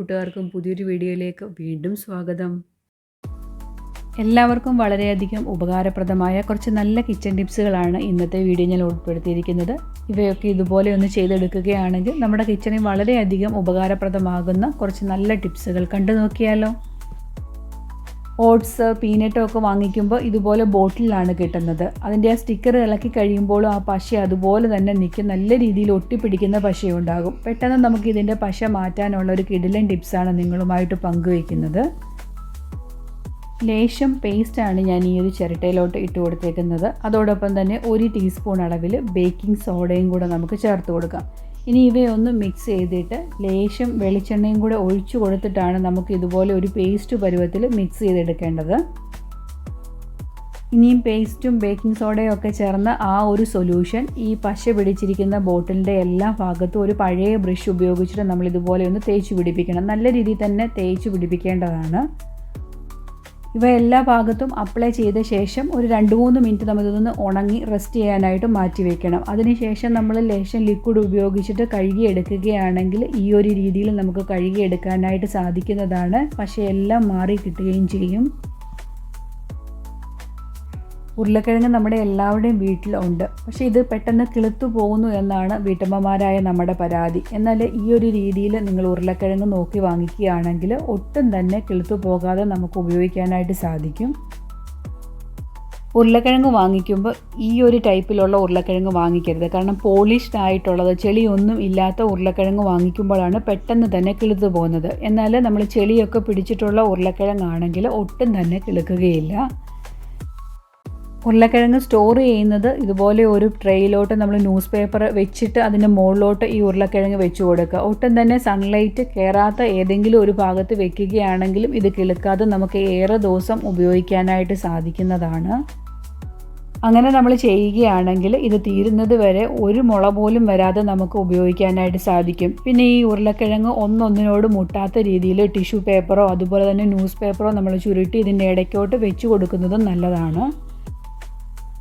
കൂട്ടുകാർക്കും പുതിയൊരു വീഡിയോയിലേക്ക് വീണ്ടും സ്വാഗതം. എല്ലാവർക്കും വളരെയധികം ഉപകാരപ്രദമായ കുറച്ച് നല്ല കിച്ചൺ ടിപ്സുകളാണ് ഇന്നത്തെ വീഡിയോ ഞാൻ ഉൾപ്പെടുത്തിയിരിക്കുന്നത്. ഇവയൊക്കെ ഇതുപോലെ ഒന്ന് ചെയ്തെടുക്കുകയാണെങ്കിൽ നമ്മുടെ കിച്ചണിൽ വളരെയധികം ഉപകാരപ്രദമാകുന്ന കുറച്ച് നല്ല ടിപ്സുകൾ കണ്ടു നോക്കിയാലോ. ഓട്സ്, പീനട്ടോ ഒക്കെ വാങ്ങിക്കുമ്പോൾ ഇതുപോലെ ബോട്ടിലാണ് കിട്ടുന്നത്. അതിൻ്റെ ആ സ്റ്റിക്കർ ഇളക്കി കഴിയുമ്പോഴും ആ പശ അതുപോലെ തന്നെ നിൽക്കും, നല്ല രീതിയിൽ ഒട്ടിപ്പിടിക്കുന്ന പശയുണ്ടാകും. പെട്ടെന്ന് നമുക്ക് ഇതിൻ്റെ പശ മാറ്റാനുള്ള ഒരു കിടിലൻ ടിപ്സാണ് നിങ്ങളുമായിട്ട് പങ്കുവയ്ക്കുന്നത്. ലേശം പേസ്റ്റാണ് ഞാൻ ഈ ഒരു ചിരട്ടയിലോട്ട് ഇട്ട് കൊടുത്തേക്കുന്നത്. അതോടൊപ്പം തന്നെ 1 ടീസ്പൂൺ അളവിൽ ബേക്കിംഗ് സോഡയും കൂടെ നമുക്ക് ചേർത്ത് കൊടുക്കാം. ഇനി ഇവയൊന്ന് മിക്സ് ചെയ്തിട്ട് ലേശം വെളിച്ചെണ്ണയും കൂടെ ഒഴിച്ചു കൊടുത്തിട്ടാണ് നമുക്ക് ഇതുപോലെ ഒരു പേസ്റ്റ് പരുവത്തിൽ മിക്സ് ചെയ്തെടുക്കേണ്ടത്. ഇനിയും പേസ്റ്റും ബേക്കിംഗ് സോഡയും ഒക്കെ ചേർന്ന ആ ഒരു സൊല്യൂഷൻ ഈ പശ പിടിച്ചിരിക്കുന്ന ബോട്ടിലിൻ്റെ എല്ലാ ഭാഗത്തും ഒരു പഴയ ബ്രഷ് ഉപയോഗിച്ചിട്ട് നമ്മൾ ഇതുപോലെ ഒന്ന് തേച്ച് പിടിപ്പിക്കണം. നല്ല രീതിയിൽ തന്നെ തേച്ച് പിടിപ്പിക്കേണ്ടതാണ്. ഇവ എല്ലാ ഭാഗത്തും അപ്ലൈ ചെയ്ത ശേഷം ഒരു 2-3 മിനിറ്റ് നമ്മളിതൊന്ന് ഉണങ്ങി റെസ്റ്റ് ചെയ്യാനായിട്ട് മാറ്റി വയ്ക്കണം. അതിനുശേഷം നമ്മൾ ലേശം ലിക്വിഡ് ഉപയോഗിച്ചിട്ട് കഴുകിയെടുക്കുകയാണെങ്കിൽ ഈ ഒരു രീതിയിൽ നമുക്ക് കഴുകിയെടുക്കാനായിട്ട് സാധിക്കുന്നതാണ്. പശയെല്ലാം മാറി കിട്ടുകയും ചെയ്യും. ഉരുളക്കിഴങ്ങ് നമ്മുടെ എല്ലാവരുടെയും വീട്ടിലുണ്ട്. പക്ഷേ ഇത് പെട്ടെന്ന് കിളുത്തു പോകുന്നു എന്നാണ് വീട്ടമ്മമാരായ നമ്മുടെ പരാതി. എന്നാൽ ഈ ഒരു രീതിയിൽ നിങ്ങൾ ഉരുളക്കിഴങ്ങ് നോക്കി വാങ്ങിക്കുകയാണെങ്കിൽ ഒട്ടും തന്നെ കിളുത്തു പോകാതെ നമുക്ക് ഉപയോഗിക്കാനായിട്ട് സാധിക്കും. ഉരുളക്കിഴങ്ങ് വാങ്ങിക്കുമ്പോൾ ഈ ഒരു ടൈപ്പിലുള്ള ഉരുളക്കിഴങ്ങ് വാങ്ങിക്കരുത്. കാരണം പോളിഷ്ഡ് ആയിട്ടുള്ളത്, ചെളിയൊന്നും ഇല്ലാത്ത ഉരുളക്കിഴങ്ങ് വാങ്ങിക്കുമ്പോഴാണ് പെട്ടെന്ന് തന്നെ കിളുത്തു പോകുന്നത്. എന്നാൽ നമ്മൾ ചെളിയൊക്കെ പിടിച്ചിട്ടുള്ള ഉരുളക്കിഴങ്ങാണെങ്കിൽ ഒട്ടും തന്നെ കിളുക്കുകയില്ല. ഉരുളക്കിഴങ്ങ് സ്റ്റോർ ചെയ്യുന്നത് ഇതുപോലെ ഒരു ട്രേയിലോട്ട് നമ്മൾ ന്യൂസ് പേപ്പർ വെച്ചിട്ട് അതിൻ്റെ മുകളിലോട്ട് ഈ ഉരുളക്കിഴങ്ങ് വെച്ച് കൊടുക്കുക. ഒട്ടും തന്നെ സൺലൈറ്റ് കയറാത്ത ഏതെങ്കിലും ഒരു ഭാഗത്ത് വെക്കുകയാണെങ്കിലും ഇത് കിളുക്കാതെ നമുക്ക് ഏറെ ദിവസം ഉപയോഗിക്കാനായിട്ട് സാധിക്കുന്നതാണ്. അങ്ങനെ നമ്മൾ ചെയ്യുകയാണെങ്കിൽ ഇത് തീരുന്നത് വരെ ഒരു മുള പോലും വരാതെ നമുക്ക് ഉപയോഗിക്കാനായിട്ട് സാധിക്കും. പിന്നെ ഈ ഉരുളക്കിഴങ്ങ് ഒന്നൊന്നിനോട് മുട്ടാത്ത രീതിയിൽ ടിഷ്യൂ പേപ്പറോ അതുപോലെ തന്നെ ന്യൂസ് പേപ്പറോ നമ്മൾ ചുരുട്ടി ഇതിൻ്റെ ഇടയ്ക്കോട്ട് വെച്ച് കൊടുക്കുന്നതും നല്ലതാണ്.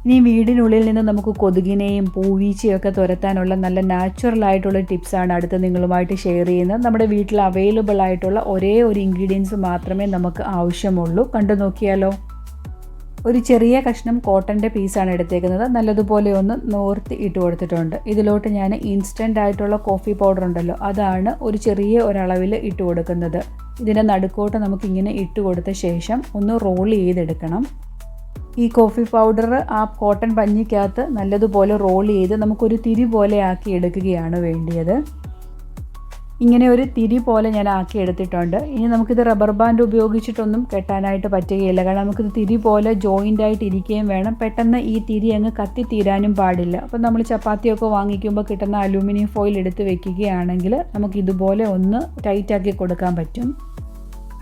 ഇനി വീടിനുള്ളിൽ നിന്ന് നമുക്ക് കൊതുകിനെയും പൂവീച്ചയൊക്കെ തുരത്താനുള്ള നല്ല നാച്ചുറലായിട്ടുള്ള ടിപ്സാണ് അടുത്ത് നിങ്ങളുമായിട്ട് ഷെയർ ചെയ്യുന്നത്. നമ്മുടെ വീട്ടിൽ അവൈലബിൾ ആയിട്ടുള്ള ഒരേ ഒരു ഇൻഗ്രീഡിയൻസ് മാത്രമേ നമുക്ക് ആവശ്യമുള്ളൂ. കണ്ടു നോക്കിയാലോ. ഒരു ചെറിയ കഷ്ണം കോട്ടൻ്റെ പീസാണ് എടുത്തേക്കുന്നത്. നല്ലതുപോലെ ഒന്ന് നോർത്ത് ഇട്ട് കൊടുത്തിട്ടുണ്ട്. ഇതിലോട്ട് ഞാൻ ഇൻസ്റ്റൻ്റ് ആയിട്ടുള്ള കോഫി പൗഡർ ഉണ്ടല്ലോ, അതാണ് ഒരു ചെറിയ ഒരളവിൽ ഇട്ട് കൊടുക്കുന്നത്. ഇതിൻ്റെ നടുക്കോട്ട് നമുക്കിങ്ങനെ ഇട്ട് കൊടുത്ത ശേഷം ഒന്ന് റോൾ ചെയ്തെടുക്കണം. ഈ കോഫി പൗഡർ ആ കോട്ടൺ പഞ്ഞിക്കകത്ത് നല്ലതുപോലെ റോൾ ചെയ്ത് നമുക്കൊരു തിരി പോലെ ആക്കി എടുക്കുകയാണ് വേണ്ടിയത്. ഇങ്ങനെ ഒരു തിരി പോലെ ഞാൻ ആക്കി എടുത്തിട്ടുണ്ട്. ഇനി നമുക്കിത് റബ്ബർ ബാൻഡ് ഉപയോഗിച്ചിട്ടൊന്നും കെട്ടാനായിട്ട് പറ്റുകയില്ല. കാരണം നമുക്കിത് തിരി പോലെ ജോയിൻ്റ് ആയിട്ട് ഇരിക്കുകയും വേണം. പെട്ടെന്ന് ഈ തിരി അങ്ങ് കത്തിത്തീരാനും പാടില്ല. അപ്പോൾ നമ്മൾ ചപ്പാത്തിയൊക്കെ വാങ്ങിക്കുമ്പോൾ കിട്ടുന്ന അലൂമിനിയം ഫോയിൽ എടുത്ത് വെക്കുകയാണെങ്കിൽ നമുക്കിതുപോലെ ഒന്ന് ടൈറ്റാക്കി കൊടുക്കാൻ പറ്റും.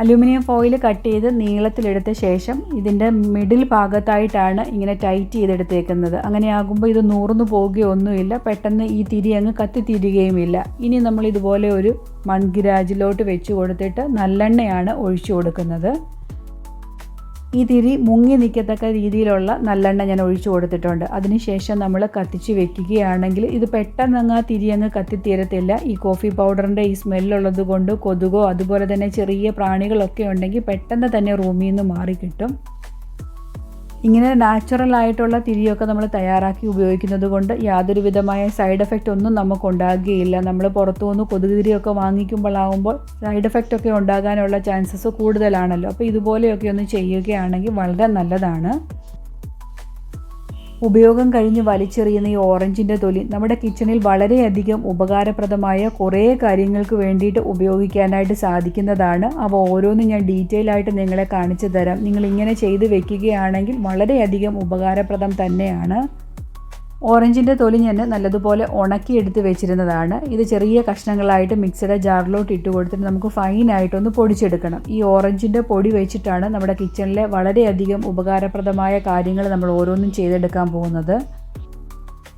അലൂമിനിയം ഫോയിൽ കട്ട് ചെയ്ത് നീളത്തിലെടുത്ത ശേഷം ഇതിൻ്റെ മിഡിൽ ഭാഗത്തായിട്ടാണ് ഇങ്ങനെ ടൈറ്റ് ചെയ്തെടുത്തേക്കുന്നത്. അങ്ങനെയാകുമ്പോൾ ഇത് നൂർന്നു പോവുകയൊന്നുമില്ല, പെട്ടെന്ന് ഈ തിരി അങ്ങ് കത്തിത്തീരുകയുമില്ല. ഇനി നമ്മൾ ഇതുപോലെ ഒരു മൺകിരാജിലോട്ട് വെച്ച് കൊടുത്തിട്ട് നല്ലെണ്ണയാണ് ഒഴിച്ചു കൊടുക്കുന്നത്. ഈ തിരി മുങ്ങി നിൽക്കത്തക്ക രീതിയിലുള്ള നല്ലെണ്ണ ഞാൻ ഒഴിച്ചു കൊടുത്തിട്ടുണ്ട്. അതിനുശേഷം നമ്മൾ കത്തിച്ച് വെക്കുകയാണെങ്കിൽ ഇത് പെട്ടെന്ന് അങ്ങ് ആ തിരി അങ്ങ് കത്തിത്തീരത്തില്ല. ഈ കോഫി പൗഡറിൻ്റെ ഈ സ്മെല്ലുള്ളത് കൊണ്ട് കൊതുകോ അതുപോലെ തന്നെ ചെറിയ പ്രാണികളൊക്കെ ഉണ്ടെങ്കിൽ പെട്ടെന്ന് തന്നെ റൂമിൽ നിന്ന് മാറിക്കിട്ടും. ഇങ്ങനെ നാച്ചുറലായിട്ടുള്ള തിരിയൊക്കെ നമ്മൾ തയ്യാറാക്കി ഉപയോഗിക്കുന്നത് കൊണ്ട് യാതൊരു വിധമായ സൈഡ് എഫക്റ്റ് ഒന്നും നമുക്കുണ്ടാകുകയില്ല. നമ്മൾ പുറത്തുനിന്ന് കൊതുക് തിരിയൊക്കെ വാങ്ങിക്കുമ്പോഴാകുമ്പോൾ സൈഡ് എഫക്റ്റ് ഒക്കെ ഉണ്ടാകാനുള്ള ചാൻസസ് കൂടുതലാണല്ലോ. അപ്പോൾ ഇതുപോലെയൊക്കെ ഒന്ന് ചെയ്യുകയാണെങ്കിൽ വളരെ നല്ലതാണ്. ഉപയോഗം കഴിഞ്ഞ് വലിച്ചെറിയുന്ന ഈ ഓറഞ്ചിൻ്റെ തൊലി നമ്മുടെ കിച്ചണിൽ വളരെയധികം ഉപകാരപ്രദമായ കുറേ കാര്യങ്ങൾക്ക് വേണ്ടിയിട്ട് ഉപയോഗിക്കാനായിട്ട് സാധിക്കുന്നതാണ്. അവ ഓരോന്നും ഞാൻ ഡീറ്റെയിൽ ആയിട്ട് നിങ്ങളെ കാണിച്ചു തരാം. നിങ്ങൾ ഇങ്ങനെ ചെയ്ത് വെക്കുകയാണെങ്കിൽ വളരെയധികം ഉപകാരപ്രദം തന്നെയാണ്. ഓറഞ്ചിൻ്റെ തൊലി ഞാൻ നല്ലതുപോലെ ഉണക്കിയെടുത്ത് വെച്ചിരുന്നതാണ്. ഇത് ചെറിയ കഷ്ണങ്ങളായിട്ട് മിക്സിയുടെ ജാറിലോട്ട് ഇട്ട് കൊടുത്തിട്ട് നമുക്ക് ഫൈനായിട്ടൊന്ന് പൊടിച്ചെടുക്കണം. ഈ ഓറഞ്ചിൻ്റെ പൊടി വെച്ചിട്ടാണ് നമ്മുടെ കിച്ചണിലെ വളരെയധികം ഉപകാരപ്രദമായ കാര്യങ്ങൾ നമ്മൾ ഓരോന്നും ചെയ്തെടുക്കാൻ പോകുന്നത്.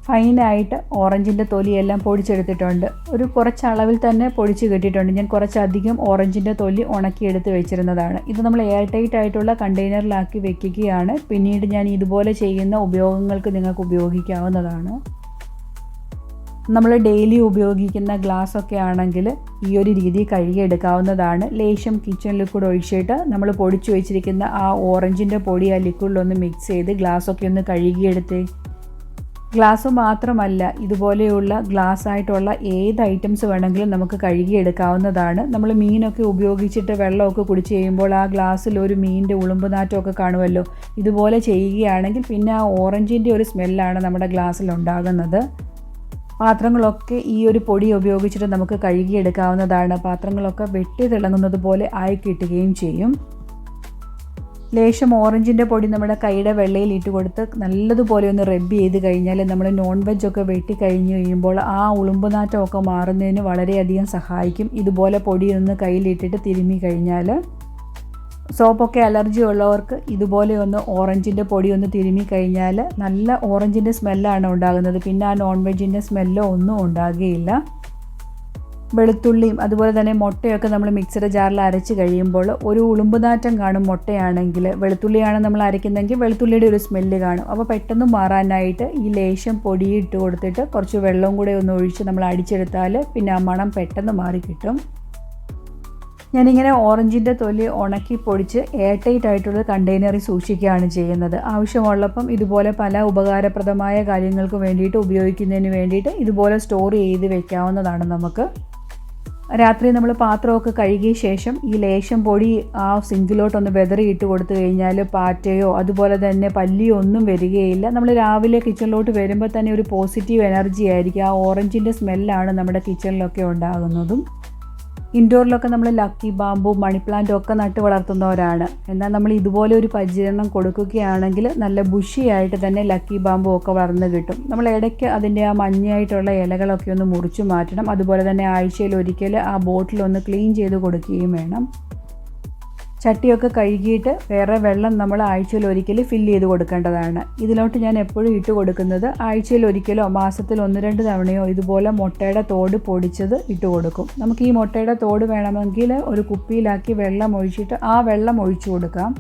ഫൈനായിട്ട് ഓറഞ്ചിൻ്റെ തൊലിയെല്ലാം പൊടിച്ചെടുത്തിട്ടുണ്ട്. ഒരു കുറച്ച് അളവിൽ തന്നെ പൊടിച്ച് കിട്ടിയിട്ടുണ്ട്. ഞാൻ കുറച്ചധികം ഓറഞ്ചിൻ്റെ തൊലി ഉണക്കിയെടുത്ത് വെച്ചിരുന്നതാണ്. ഇത് നമ്മൾ എയർ ടൈറ്റ് ആയിട്ടുള്ള കണ്ടെയ്നറിലാക്കി വെക്കുകയാണ്. പിന്നീട് ഞാൻ ഇതുപോലെ ചെയ്യുന്ന ഉപയോഗങ്ങൾക്ക് നിങ്ങൾക്ക് ഉപയോഗിക്കാവുന്നതാണ്. നമ്മൾ ഡെയിലി ഉപയോഗിക്കുന്ന ഗ്ലാസ്സൊക്കെ ആണെങ്കിൽ ഈ ഒരു രീതി കഴുകിയെടുക്കാവുന്നതാണ്. ലേശം കിച്ചൺ ലിക്വിഡ് ഒഴിച്ചിട്ട് നമ്മൾ പൊടിച്ചു വെച്ചിരിക്കുന്ന ആ ഓറഞ്ചിൻ്റെ പൊടി ആ ലിക്വിഡിലൊന്ന് മിക്സ് ചെയ്ത് ഗ്ലാസ്സൊക്കെ ഒന്ന് കഴുകിയെടുത്തേ. ഗ്ലാസ് മാത്രമല്ല, ഇതുപോലെയുള്ള ഗ്ലാസ് ആയിട്ടുള്ള ഏത് ഐറ്റംസ് വേണമെങ്കിലും നമുക്ക് കഴുകിയെടുക്കാവുന്നതാണ്. നമ്മൾ മീനൊക്കെ ഉപയോഗിച്ചിട്ട് വെള്ളമൊക്കെ കുടിച്ച് കഴിയുമ്പോൾ ആ ഗ്ലാസ്സിൽ ഒരു മീനിൻ്റെ ഉളുമ്പ് നാറ്റമൊക്കെ കാണുമല്ലോ. ഇതുപോലെ ചെയ്യുകയാണെങ്കിൽ പിന്നെ ആ ഓറഞ്ചിൻ്റെ ഒരു സ്മെല്ലാണ് നമ്മുടെ ഗ്ലാസ്സിൽ ഉണ്ടാകുന്നത്. പാത്രങ്ങളൊക്കെ ഈ ഒരു പൊടി ഉപയോഗിച്ചിട്ട് നമുക്ക് കഴുകിയെടുക്കാവുന്നതാണ്. പാത്രങ്ങളൊക്കെ വെട്ടി തിളങ്ങുന്നത് പോലെ ആയി കിട്ടുകയും ചെയ്യും. ലേശം ഓറഞ്ചിൻ്റെ പൊടി നമ്മുടെ കൈയുടെ വെള്ളയിൽ ഇട്ട് കൊടുത്ത് നല്ലതുപോലെ ഒന്ന് റബ്ബ് ചെയ്ത് കഴിഞ്ഞാൽ നമ്മൾ നോൺ വെജൊക്കെ വെട്ടി കഴിഞ്ഞ് കഴിയുമ്പോൾ ആ ഉളുമ്പുനാറ്റമൊക്കെ മാറുന്നതിന് വളരെയധികം സഹായിക്കും. ഇതുപോലെ പൊടി ഒന്ന് കയ്യിലിട്ടിട്ട് തിരുമ്മി കഴിഞ്ഞാൽ സോപ്പൊക്കെ അലർജി ഉള്ളവർക്ക് ഇതുപോലെ ഒന്ന് ഓറഞ്ചിൻ്റെ പൊടി ഒന്ന് തിരുമ്മി കഴിഞ്ഞാൽ നല്ല ഓറഞ്ചിൻ്റെ സ്മെല്ലാണ് ഉണ്ടാകുന്നത്. പിന്നെ ആ നോൺ വെജിൻ്റെ സ്മെല്ലോ ഒന്നും ഉണ്ടാകുകയില്ല. വെളുത്തുള്ളിയും അതുപോലെ തന്നെ മുട്ടയൊക്കെ നമ്മൾ മിക്സിയുടെ ജാറിൽ അരച്ച് കഴിയുമ്പോൾ ഒരു ഉളുമ്പുനാറ്റം കാണും. മുട്ടയാണെങ്കിൽ വെളുത്തുള്ളിയാണ് നമ്മൾ അരയ്ക്കുന്നതെങ്കിൽ വെളുത്തുള്ളിയുടെ ഒരു സ്മെല്ല് കാണും. അപ്പോൾ പെട്ടെന്ന് മാറാനായിട്ട് ഈ ലേശം പൊടി ഇട്ട് കൊടുത്തിട്ട് കുറച്ച് വെള്ളവും കൂടെ ഒന്ന് ഒഴിച്ച് നമ്മൾ അടിച്ചെടുത്താൽ പിന്നെ ആ മണം പെട്ടെന്ന് മാറി കിട്ടും. ഞാനിങ്ങനെ ഓറഞ്ചിൻ്റെ തൊലി ഉണക്കി പൊടിച്ച് എയർ ടൈറ്റ് ആയിട്ടുള്ള കണ്ടെയ്നറിൽ സൂക്ഷിക്കുകയാണ് ചെയ്യുന്നത്. ആവശ്യമുള്ളപ്പം ഇതുപോലെ പല ഉപകാരപ്രദമായ കാര്യങ്ങൾക്ക് വേണ്ടിയിട്ട് ഉപയോഗിക്കുന്നതിന് വേണ്ടിയിട്ട് ഇതുപോലെ സ്റ്റോർ ചെയ്ത് വെക്കാവുന്നതാണ് നമുക്ക്. രാത്രി നമ്മൾ പാത്രമൊക്കെ കഴുകിയ ശേഷം ഈ ലേശം പൊടി ആ സിങ്കിലോട്ടൊന്ന് വെതറിയിട്ട് കൊടുത്തു കഴിഞ്ഞാൽ പാറ്റയോ അതുപോലെ തന്നെ പല്ലിയോ ഒന്നും വരികയില്ല. നമ്മൾ രാവിലെ കിച്ചണിലോട്ട് വരുമ്പോൾ തന്നെ ഒരു പോസിറ്റീവ് എനർജി ആയിരിക്കും. ആ ഓറഞ്ചിൻ്റെ സ്മെല്ലാണ് നമ്മുടെ കിച്ചണിലൊക്കെ ഉണ്ടാകുന്നതും. ഇൻഡോറിലൊക്കെ നമ്മൾ ലക്കി ബാമ്പു, മണി പ്ലാന്റ് ഒക്കെ നട്ട് വളർത്തുന്നവരാണ്. എന്നാൽ നമ്മൾ ഇതുപോലെ ഒരു പരിചരണം കൊടുക്കുകയാണെങ്കിൽ നല്ല ബുഷിയായിട്ട് തന്നെ ലക്കി ബാമ്പു ഒക്കെ വളർന്ന് കിട്ടും. നമ്മൾ ഇടയ്ക്ക് അതിൻ്റെ ആ മഞ്ഞയായിട്ടുള്ള ഇലകളൊക്കെ ഒന്ന് മുറിച്ച് മാറ്റണം. അതുപോലെ തന്നെ ആഴ്ചയിൽ ഒരിക്കൽ ആ ബോട്ടിലൊന്ന് ക്ലീൻ ചെയ്ത് കൊടുക്കുകയും വേണം. ചട്ടിയൊക്കെ കഴുകിയിട്ട് വേറെ വെള്ളം നമ്മൾ ആഴ്ചയിൽ ഒരിക്കൽ ഫില്ല് ചെയ്ത് കൊടുക്കേണ്ടതാണ്. ഇതിലോട്ട് ഞാൻ എപ്പോഴും ഇട്ട് കൊടുക്കുന്നത് ആഴ്ചയിൽ ഒരിക്കലോ മാസത്തിൽ 1-2 തവണയോ ഇതുപോലെ മുട്ടയുടെ തോട് പൊടിച്ചത് ഇട്ട് കൊടുക്കും. നമുക്ക് ഈ മുട്ടയുടെ തോട് വേണമെങ്കിൽ ഒരു കുപ്പിയിലാക്കി വെള്ളം ഒഴിച്ചിട്ട് ആ വെള്ളം ഒഴിച്ചു കൊടുക്കാം.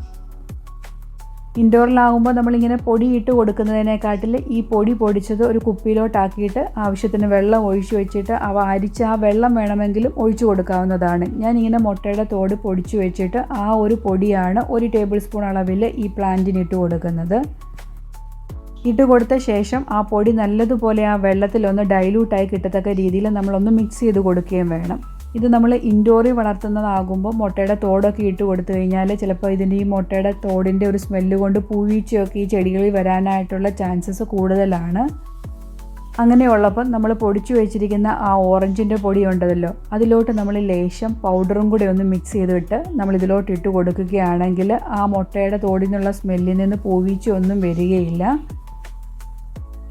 ഇൻഡോറിലാകുമ്പോൾ നമ്മളിങ്ങനെ പൊടി ഇട്ട് കൊടുക്കുന്നതിനെക്കാട്ടിൽ ഈ പൊടി പൊടിച്ചത് ഒരു കുപ്പിയിലോട്ടാക്കിയിട്ട് ആവശ്യത്തിന് വെള്ളം ഒഴിച്ചു വെച്ചിട്ട് അവ അരിച്ച് ആ വെള്ളം വേണമെങ്കിലും ഒഴിച്ചു കൊടുക്കാവുന്നതാണ്. ഞാനിങ്ങനെ മുട്ടയുടെ തോട് പൊടിച്ചു വെച്ചിട്ട് ആ ഒരു പൊടിയാണ് 1 ടേബിൾ സ്പൂൺ അളവിൽ ഈ പ്ലാന്റിന് ഇട്ട് കൊടുക്കുന്നത്. ഇട്ട് കൊടുത്ത ശേഷം ആ പൊടി നല്ലതുപോലെ ആ വെള്ളത്തിലൊന്ന് ഡൈല്യൂട്ടായി കിട്ടത്തക്ക രീതിയിൽ നമ്മളൊന്ന് മിക്സ് ചെയ്ത് കൊടുക്കുകയും വേണം. ഇത് നമ്മൾ ഇൻഡോറിൽ വളർത്തുന്നതാകുമ്പോൾ മുട്ടയുടെ തോടൊക്കെ ഇട്ട് കൊടുത്തു കഴിഞ്ഞാൽ ചിലപ്പോൾ ഇതിൻ്റെ ഈ മുട്ടയുടെ തോടിൻ്റെ ഒരു സ്മെല്ല് കൊണ്ട് പൂഴിച്ചയൊക്കെ ഈ ചെടികളിൽ വരാനായിട്ടുള്ള ചാൻസസ് കൂടുതലാണ്. അങ്ങനെയുള്ളപ്പോൾ നമ്മൾ പൊടിച്ചു വെച്ചിരിക്കുന്ന ആ ഓറഞ്ചിൻ്റെ പൊടി ഉണ്ടല്ലോ, അതിലോട്ട് നമ്മൾ ലേശം പൗഡറും കൂടെ ഒന്ന് മിക്സ് ചെയ്തിട്ട് നമ്മൾ ഇതിലോട്ട് ഇട്ട് കൊടുക്കുകയാണെങ്കിൽ ആ മുട്ടയുടെ തോടിൽ നിന്നുള്ള സ്മെല്ലിൽ നിന്ന് പൂഴിച്ചൊന്നും വരികയില്ല.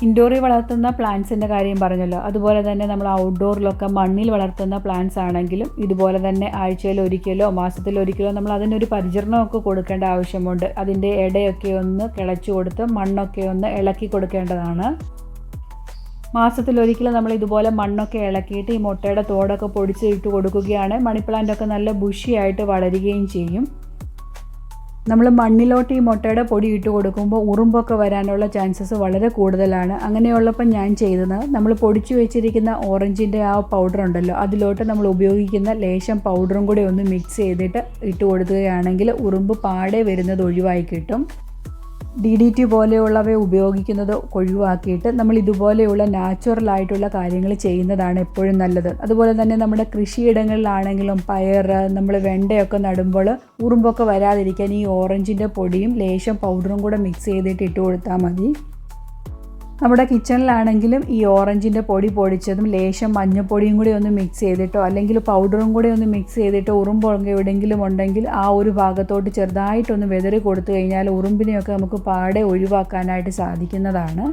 ഇൻഡോറിൽ വളർത്തുന്ന പ്ലാന്റ്സിൻ്റെ കാര്യം പറഞ്ഞല്ലോ, അതുപോലെ തന്നെ നമ്മൾ ഔട്ട്ഡോറിലൊക്കെ മണ്ണിൽ വളർത്തുന്ന പ്ലാന്റ്സ് ആണെങ്കിലും ഇതുപോലെ തന്നെ ആഴ്ചയിൽ ഒരിക്കലോ മാസത്തിൽ ഒരിക്കലോ നമ്മൾ അതിനൊരു പരിചരണമൊക്കെ കൊടുക്കേണ്ട ആവശ്യമുണ്ട്. അതിൻ്റെ ഇടയൊക്കെ ഒന്ന് കിളച്ചു കൊടുത്ത് മണ്ണൊക്കെ ഒന്ന് ഇളക്കി കൊടുക്കേണ്ടതാണ്. മാസത്തിലൊരിക്കലും നമ്മൾ ഇതുപോലെ മണ്ണൊക്കെ ഇളക്കിയിട്ട് ഈ മുട്ടയുടെ തോടൊക്കെ പൊടിച്ച് ഇട്ട് കൊടുക്കുകയാണ് മണി പ്ലാന്റൊക്കെ നല്ല ബുഷിയായിട്ട് വളരുകയും ചെയ്യും. നമ്മൾ മണ്ണിലോട്ട് ഈ മുട്ടയുടെ പൊടി ഇട്ട് കൊടുക്കുമ്പോൾ ഉറുമ്പൊക്കെ വരാനുള്ള ചാൻസസ് വളരെ കൂടുതലാണ്. അങ്ങനെയുള്ളപ്പോൾ ഞാൻ ചെയ്തത് നമ്മൾ പൊടിച്ചു വെച്ചിരിക്കുന്ന ഓറഞ്ചിൻ്റെ ആ പൗഡർ ഉണ്ടല്ലോ, അതിലോട്ട് നമ്മൾ ഉപയോഗിക്കുന്ന ലേശം പൗഡറും കൂടെ ഒന്ന് മിക്സ് ചെയ്തിട്ട് ഇട്ട് കൊടുക്കുകയാണെങ്കിൽ ഉറുമ്പ് പാടെ വരുന്നത് ഒഴിവായി കിട്ടും. DDT പോലെയുള്ളവ ഉപയോഗിക്കുന്നത് ഒഴിവാക്കിയിട്ട് നമ്മൾ ഇതുപോലെയുള്ള നാച്ചുറലായിട്ടുള്ള കാര്യങ്ങൾ ചെയ്യുന്നതാണ് എപ്പോഴും നല്ലത്. അതുപോലെ തന്നെ നമ്മുടെ കൃഷിയിടങ്ങളിലാണെങ്കിലും പയർ, നമ്മൾ വെണ്ടയൊക്കെ നടുമ്പോൾ ഉറുമ്പൊക്കെ വരാതിരിക്കാൻ ഈ ഓറഞ്ചിൻ്റെ പൊടിയും ലേശം പൗഡറും കൂടെ മിക്സ് ചെയ്തിട്ട് ഇട്ട് കൊടുത്താൽ മതി. നമ്മുടെ കിച്ചണിലാണെങ്കിലും ഈ ഓറഞ്ചിൻ്റെ പൊടി പൊടിച്ചതും ലേശം മഞ്ഞൾപ്പൊടിയും കൂടി ഒന്ന് മിക്സ് ചെയ്തിട്ടോ അല്ലെങ്കിൽ പൗഡറും കൂടി ഒന്ന് മിക്സ് ചെയ്തിട്ടോ ഉറുമ്പൊക്കെ എവിടെയെങ്കിലും ഉണ്ടെങ്കിൽ ആ ഒരു ഭാഗത്തോട്ട് ചെറുതായിട്ടൊന്ന് വെതറി കൊടുത്തു കഴിഞ്ഞാൽ ഉറുമ്പിനെയൊക്കെ നമുക്ക് പാടെ ഒഴിവാക്കാനായിട്ട് സാധിക്കുന്നതാണ്.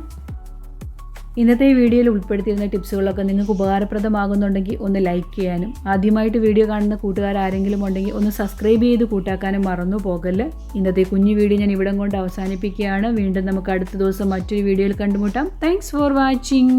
ഇന്നത്തെ ഈ വീഡിയോയിൽ ഉൾപ്പെടുത്തിയിരുന്ന ടിപ്സുകളൊക്കെ നിങ്ങൾക്ക് ഉപകാരപ്രദമാകുന്നുണ്ടെങ്കിൽ ഒന്ന് ലൈക്ക് ചെയ്യാനും ആദ്യമായിട്ട് വീഡിയോ കാണുന്ന കൂട്ടുകാർ ആരെങ്കിലും ഉണ്ടെങ്കിൽ ഒന്ന് സബ്സ്ക്രൈബ് ചെയ്ത് കൂട്ടാക്കാനും മറന്നു പോകല്ല്. ഇന്നത്തെ കുഞ്ഞു വീഡിയോ ഞാൻ ഇവിടം കൊണ്ട് അവസാനിപ്പിക്കുകയാണ്. വീണ്ടും നമുക്ക് അടുത്ത ദിവസം മറ്റൊരു വീഡിയോയിൽ കണ്ടുമുട്ടാം. Thanks for watching.